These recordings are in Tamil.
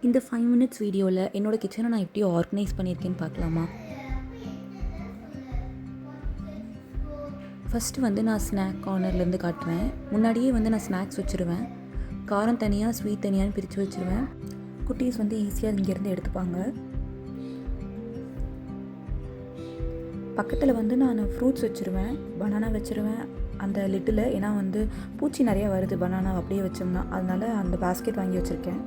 இந்த 5 மினிட்ஸ் வீடியோவில் என்னோடய கிச்சனை நான் எப்படி ஆர்கனைஸ் பண்ணியிருக்கேன்னு பார்க்கலாமா? ஃபஸ்ட்டு வந்து நான் ஸ்நாக் கார்னர்லேருந்து காட்டுறேன். முன்னாடியே வந்து நான் ஸ்நாக்ஸ் வச்சுருவேன். காரம் தனியாக, ஸ்வீட் தனியான்னு பிரித்து வச்சுருவேன். குட்டீஸ் வந்து ஈஸியாக இங்கேருந்து எடுத்துப்பாங்க. பக்கத்தில் வந்து நான் ஃப்ரூட்ஸ் வச்சுருவேன், பனானா வச்சுருவேன் அந்த லிட்டில். ஏன்னா வந்து பூச்சி நிறையா வருது பனானா அப்படியே வச்சோம்னா, அதனால் அந்த பேஸ்கெட் வாங்கி வச்சுருக்கேன்.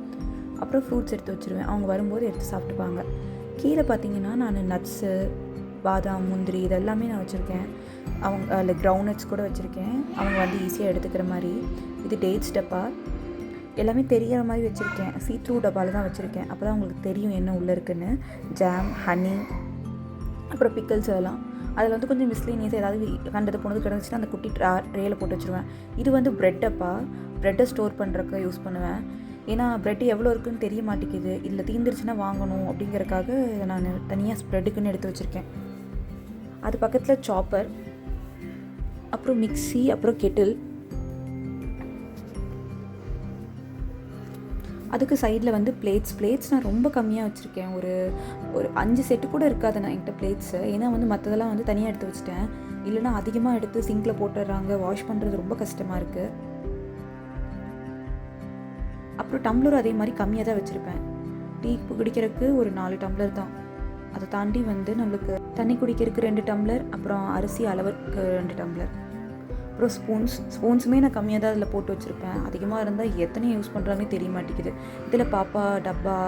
அப்புறம் ஃப்ரூட்ஸ் எடுத்து வச்சுருவேன், அவங்க வரும்போது எடுத்து சாப்பிட்டுப்பாங்க. கீழே பார்த்திங்கன்னா நான் நட்ஸு, பாதாம், முந்திரி இதெல்லாமே நான் வச்சுருக்கேன். அவங்க அதில் கிரவுண்ட்நட்ஸ் கூட வச்சுருக்கேன், அவங்க வந்து ஈஸியாக எடுத்துக்கிற மாதிரி. இது டேட்ஸ் டப்பா, எல்லாமே தெரிகிற மாதிரி வச்சுருக்கேன். சீ-த்ரூ டப்பாவில் தான் வச்சுருக்கேன், அப்போ தான் அவங்களுக்கு தெரியும் என்ன உள்ளே இருக்குன்னு. ஜாம், ஹனி, அப்புறம் பிக்கல்ஸ் அதெல்லாம். அதில் வந்து கொஞ்சம் மிஸ்லீனியஸ் ஏதாவது கண்டது போனது கிடந்துச்சுன்னா அந்த குட்டி ட்ரேயில் போட்டு வச்சுருவேன். இது வந்து ப்ரெட் டப்பா, ப்ரெட்டை ஸ்டோர் பண்ணுறதுக்கு யூஸ் பண்ணுவேன். ஏன்னா ப்ரெட் எவ்வளோ இருக்குதுன்னு தெரிய மாட்டேங்குது, இதில் தீந்துருச்சுன்னா வாங்கணும் அப்படிங்கிறக்காக நான் தனியாக ஸ்ப்ரெட்டுக்குன்னு எடுத்து வச்சுருக்கேன். அது பக்கத்தில் சாப்பர், அப்புறம் மிக்ஸி, அப்புறம் கெட்டில். அதுக்கு சைடில் வந்து பிளேட்ஸ் நான் ரொம்ப கம்மியாக வச்சுருக்கேன். ஒரு 5 செட்டு கூட இருக்காது நான் என்கிட்ட பிளேட்ஸு. ஏன்னா வந்து மற்றதெல்லாம் வந்து தனியாக எடுத்து வச்சுட்டேன். இல்லைனா அதிகமாக எடுத்து சிங்கில் போட்டுடுறாங்க, வாஷ் பண்ணுறது ரொம்ப கஷ்டமாக இருக்குது. அப்புறம் டம்ளர் அதே மாதிரி கம்மியாக தான் வச்சுருப்பேன். டீ குடிக்கிறதுக்கு ஒரு 4 டம்ளர் தான். அதை தாண்டி வந்து நம்மளுக்கு தண்ணி குடிக்கிறதுக்கு 2 டம்ளர், அப்புறம் அரிசி அளவுக்கு 2 டம்ளர். அப்புறம் ஸ்பூன்ஸுமே நான் கம்மியாக தான் அதில் போட்டு வச்சுருப்பேன். அதிகமாக இருந்தால் எத்தனை யூஸ் பண்ணுறாங்கன்னு தெரிய மாட்டேங்குது. இதில் பாப்பா டப்பா,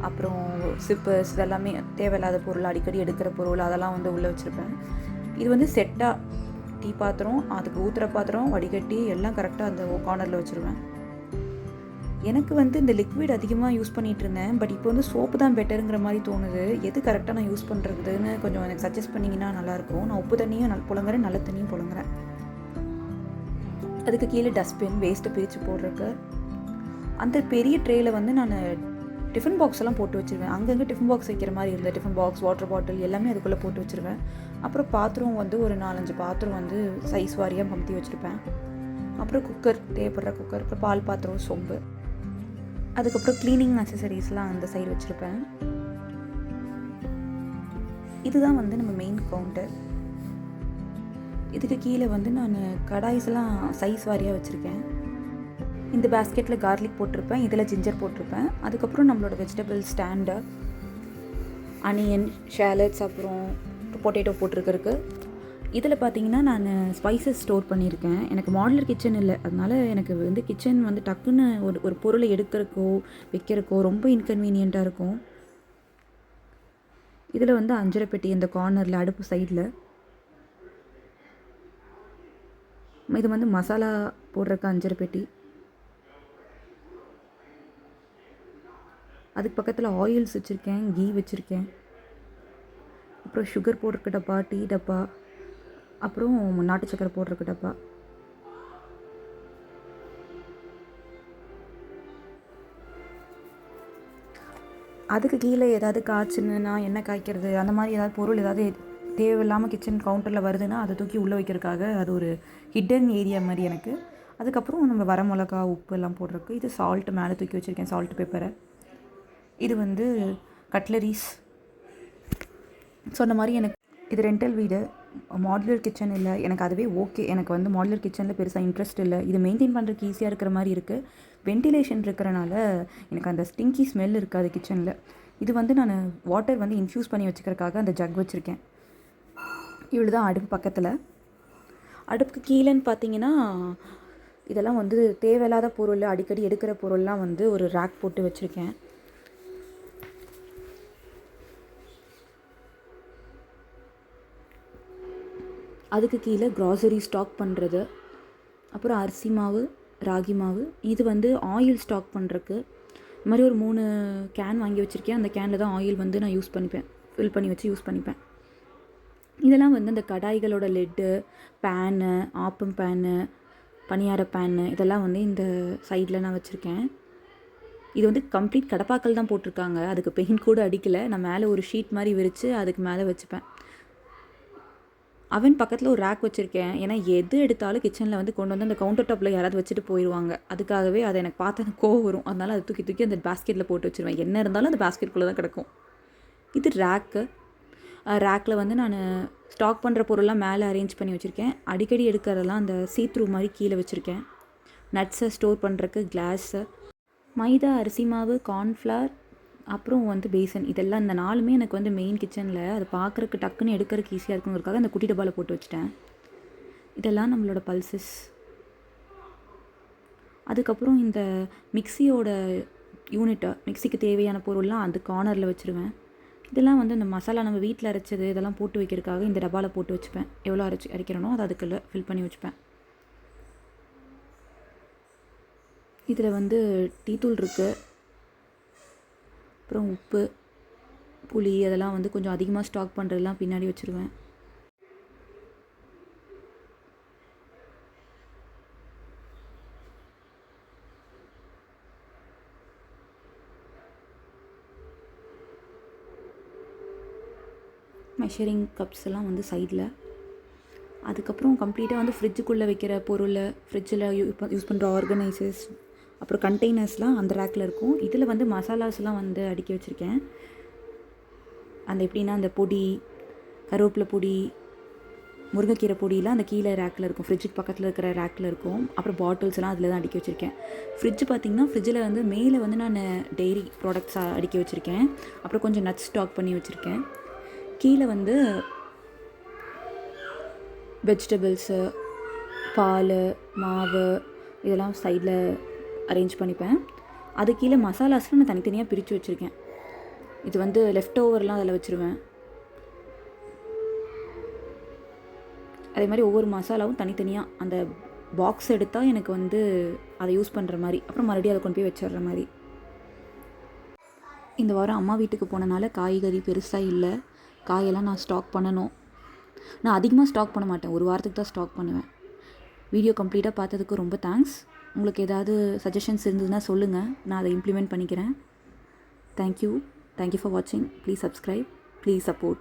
அப்புறம் சிப்பர்ஸ், இதெல்லாமே தேவையில்லாத பொருள், அடிக்கடி எடுக்கிற பொருள், அதெல்லாம் வந்து உள்ளே வச்சுருப்பேன். இது வந்து செட்டாக டீ பாத்திரம், அதுக்கு ஊற்றுற பாத்திரம், வடிகட்டி எல்லாம் கரெக்டாக அந்த கார்னரில் வச்சுருவேன். எனக்கு வந்து இந்த லிக்விட் அதிகமாக யூஸ் பண்ணிகிட்டு இருந்தேன், பட் இப்போ வந்து சோப்பு தான் பெட்டருங்கிற மாதிரி தோணுது. எது கரெக்டாக நான் யூஸ் பண்ணுறதுன்னு கொஞ்சம் எனக்கு சஜஸ்ட் பண்ணிங்கன்னா நல்லாயிருக்கும். நான் உப்பு தண்ணியும் புழங்குறேன், நல்ல தண்ணியும் புழங்குறேன். அதுக்கு கீழே டஸ்ட்பின், வேஸ்ட்டை பிரித்து போடுறதுக்கு. அந்த பெரிய ட்ரேயில் வந்து நான் டிஃபன் பாக்ஸ் எல்லாம் போட்டு வச்சுருவேன். அங்கங்கே டிஃபன் பாக்ஸ் வைக்கிற மாதிரி இருந்தது. டிஃபன் பாக்ஸ், வாட்டர் பாட்டில் எல்லாமே அதுக்குள்ளே போட்டு வச்சுருவேன். அப்புறம் பாத்திரம் வந்து ஒரு 4-5 பாத்திரம் வந்து சைஸ் வாரியாக பம்த்தி வச்சுருப்பேன். அப்புறம் குக்கர், தேவைப்படுற குக்கர், அப்புறம் பால் பாத்திரம், சொம்பு. அதுக்கப்புறம் க்ளீனிங் அக்சசரிஸ்லாம் அந்த சைடு வச்சுருப்பேன். இதுதான் வந்து நம்ம மெயின் கவுண்டர். இதுக்கு கீழே வந்து நான் கடாய்ஸ்லாம் சைஸ் வாரியாக வச்சுருக்கேன். இந்த பேஸ்கெட்டில் கார்லிக் போட்டிருப்பேன், இதில் ஜிஞ்சர் போட்டிருப்பேன். அதுக்கப்புறம் நம்மளோட வெஜிடபிள் ஸ்டாண்டு, அனியன், ஷேலட்ஸ், அப்புறம் பொட்டேட்டோ போட்டிருக்கிறதுக்கு. இதில் பார்த்தீங்கன்னா நான் ஸ்பைசஸ் ஸ்டோர் பண்ணியிருக்கேன். எனக்கு மாடுலர் கிச்சன் இல்லை, அதனால் எனக்கு வந்து கிச்சன் வந்து டக்குன்னு ஒரு பொருளை எடுக்கிறக்கோ வைக்கிறக்கோ ரொம்ப இன்கன்வீனியண்ட்டாக இருக்கும். இதில் வந்து அஞ்சரை பெட்டி இந்த கார்னரில் அடுப்பு சைடில். இது வந்து மசாலா போடுறக்கு அஞ்சரை பெட்டி. அதுக்கு பக்கத்தில் ஆயில்ஸ் வச்சுருக்கேன், கீ வச்சுருக்கேன். அப்புறம் சுகர் போடுறக்கு டப்பா, டீ டப்பா, அப்புறம் நாட்டு சக்கரை போடுறக்கு டப்பா. அதுக்கு கீழே ஏதாவது காய்ச்சுன்னா எண்ணெய் காய்க்கிறது, அந்த மாதிரி ஏதாவது பொருள் ஏதாவது தேவையில்லாமல் கிச்சன் கவுண்டரில் வருதுன்னா அதை தூக்கி உள்ளே வைக்கிறதுக்காக அது ஒரு ஹிடன் ஏரியா மாதிரி எனக்கு. அதுக்கப்புறம் நம்ம வர மிளகா, உப்பு எல்லாம் போடுறதுக்கு. இது சால்ட்டு மேலே தூக்கி வச்சுருக்கேன், சால்ட்டு பேப்பரை. இது வந்து கட்லரிஸ். சொன்ன மாதிரி எனக்கு இது ரெண்டல் வீடு, மாடுலர் கிச்சன் இல்லை. எனக்கு அதுவே ஓகே. எனக்கு வந்து மாடுலர் கிச்சனில் பெருசாக இன்ட்ரெஸ்ட் இல்லை. இது மெயின்டைன் பண்ணுறதுக்கு ஈஸியாக இருக்கிற மாதிரி இருக்குது. வென்டிலேஷன் இருக்கிறனால எனக்கு அந்த ஸ்டிங்கி ஸ்மெல் இருக்காது கிச்சனில். இது வந்து நான் வாட்டர் வந்து இன்ஃப்யூஸ் பண்ணி வச்சுக்கிறதுக்காக அந்த ஜக் வச்சுருக்கேன். இவ்வளோ தான் அடுப்பு பக்கத்தில். அடுப்புக்கு கீழேன்னு பார்த்தீங்கன்னா இதெல்லாம் வந்து தேவையில்லாத பொருள், அடிக்கடி எடுக்கிற பொருள்லாம் வந்து ஒரு ரேக் போட்டு வச்சுருக்கேன். அதுக்கு கீழே க்ராசரி ஸ்டாக் பண்ணுறது, அப்புறம் அரிசி மாவு, ராகி மாவு. இது வந்து ஆயில் ஸ்டாக் பண்ணுறக்கு. இது மாதிரி ஒரு 3 கேன் வாங்கி வச்சுருக்கேன். அந்த கேனில் தான் ஆயில் வந்து நான் யூஸ் பண்ணிப்பேன், ஃபில் பண்ணி வச்சு யூஸ் பண்ணிப்பேன். இதெல்லாம் வந்து இந்த கடாய்களோட லெட்டு, பேனு, ஆப்பம் பேனு, பணியார பேனு, இதெல்லாம் வந்து இந்த சைடில் நான் வச்சுருக்கேன். இது வந்து கம்ப்ளீட் கடப்பாக்கல் தான் போட்டிருக்காங்க, அதுக்கு பெயிண்ட் கூட அடிக்கலை. நான் மேலே ஒரு ஷீட் மாதிரி விரித்து அதுக்கு மேலே வச்சுப்பேன். அவன் பக்கத்தில் ஒரு ரேக் வச்சுருக்கேன். ஏன்னா எது எடுத்தாலும் கிச்சனில் வந்து கொண்டு வந்து அந்த கவுண்டர் டாப்பில் யாராவது வச்சுட்டு போயிடுவாங்க. அதுக்காகவே அதை எனக்கு பார்த்து அந்த கோவம் வரும். அதனால் அதை தூக்கி தூக்கி அந்த பேஸ்கெட்டில் போட்டு வச்சுருவேன். என்ன இருந்தாலும் அந்த பேஸ்கெட்குள்ளே தான் கிடக்கும். இது ரேக்கு. ரேக்கில் வந்து நான் ஸ்டாக் பண்ணுற பொருள்லாம் மேலே அரேஞ்ச் பண்ணி வச்சுருக்கேன். அடிக்கடி எடுக்கிறதெல்லாம் அந்த சீத்ரூ மாதிரி கீழே வச்சுருக்கேன். நட்ஸை ஸ்டோர் பண்ணுறக்கு கிளாஸு, மைதா, அரிசி மாவு, கார்ன்ஃப்ளவர், அப்புறம் வந்து பேசன். இதெல்லாம் இந்த 4மே எனக்கு வந்து மெயின் கிச்சனில் அது பார்க்குறக்கு டக்குன்னு எடுக்கிறதுக்கு ஈஸியாக இருக்குங்கிறதுக்காக அந்த குட்டி டப்பாவில் போட்டு வச்சுட்டேன். இதெல்லாம் நம்மளோட பல்சஸ். அதுக்கப்புறம் இந்த மிக்சியோட யூனிட்டை, மிக்சிக்கு தேவையான பொருள்லாம் அந்த கார்னரில் வச்சுருவேன். இதெல்லாம் வந்து இந்த மசாலா நம்ம வீட்டில் அரைச்சது இதெல்லாம் போட்டு வைக்கிறதுக்காக இந்த டப்பாவில் போட்டு வச்சுப்பேன். எவ்வளோ அரைக்கிறனோ அதை அதுக்குள்ளே ஃபில் பண்ணி வச்சுப்பேன். இதில் வந்து டீத்தூள் இருக்குது, அப்புறம் உப்பு, புளி அதெல்லாம் வந்து கொஞ்சம் அதிகமாக ஸ்டாக் பண்ணுறதெல்லாம் பின்னாடி வச்சுருவேன். மெஷரிங் கப்ஸ் எல்லாம் வந்து சைடில். அதுக்கப்புறம் கம்ப்ளீட்டாக வந்து ஃப்ரிட்ஜுக்குள்ளே வைக்கிற பொருள், ஃப்ரிட்ஜில் யூஸ் பண்ணுற ஆர்கனைசர்ஸ், அப்புறம் கண்டெய்னர்ஸ்லாம் அந்த ரேக்கில் இருக்கும். இதில் வந்து மசாலாஸ்லாம் வந்து அடுக்கி வச்சுருக்கேன். அந்த எப்படின்னா அந்த பொடி, கருவேப்பிலை பொடி, முருங்கைக்கீரை பொடியெலாம் அந்த கீழே ரேக்கில் இருக்கும். ஃப்ரிட்ஜுக்கு பக்கத்தில் இருக்கிற ரேக்கில் இருக்கும். அப்புறம் பாட்டில்ஸ் எல்லாம் அதில் தான் அடுக்கி வச்சுருக்கேன். ஃப்ரிட்ஜ் பார்த்திங்கன்னா ஃப்ரிட்ஜில் வந்து மேலே வந்து நான் டெய்ரி ப்ராடக்ட்ஸாக அடுக்கி வச்சுருக்கேன். அப்புறம் கொஞ்சம் நட்ஸ் ஸ்டாக் பண்ணி வச்சுருக்கேன். கீழே வந்து வெஜிடபிள்ஸு, பால், மாவு இதெல்லாம் சைடில் அரேஞ்ச் பண்ணிப்பேன். அது கீழே மசாலாஸ்லாம் நான் தனித்தனியாக பிரித்து வச்சுருக்கேன். இது வந்து லெஃப்ட் ஓவர்லாம் அதில் வச்சுருவேன். அதே மாதிரி ஒவ்வொரு மசாலாவும் தனித்தனியாக அந்த பாக்ஸ் எடுத்தால் எனக்கு வந்து அதை யூஸ் பண்ணுற மாதிரி, அப்புறம் மறுபடியும் அதை கொண்டு போய் வச்சிடுற மாதிரி. இந்த வாரம் அம்மா வீட்டுக்கு போனனால காய்கறி பெருசாக இல்லை. காயெல்லாம் நான் ஸ்டாக் பண்ணணும். நான் அதிகமாக ஸ்டாக் பண்ண மாட்டேன், ஒரு வாரத்துக்கு தான் ஸ்டாக் பண்ணுவேன். வீடியோ கம்ப்ளீட்டாக பார்த்ததுக்கு ரொம்ப தேங்க்ஸ். உங்களுக்கு ஏதாவது சஜஷன்ஸ் இருந்ததுன்னா சொல்லுங்கள், நான் அதை இம்ப்ளிமெண்ட் பண்ணிக்கிறேன். தேங்க்யூ ஃபார் வாட்சிங். Please subscribe, please support.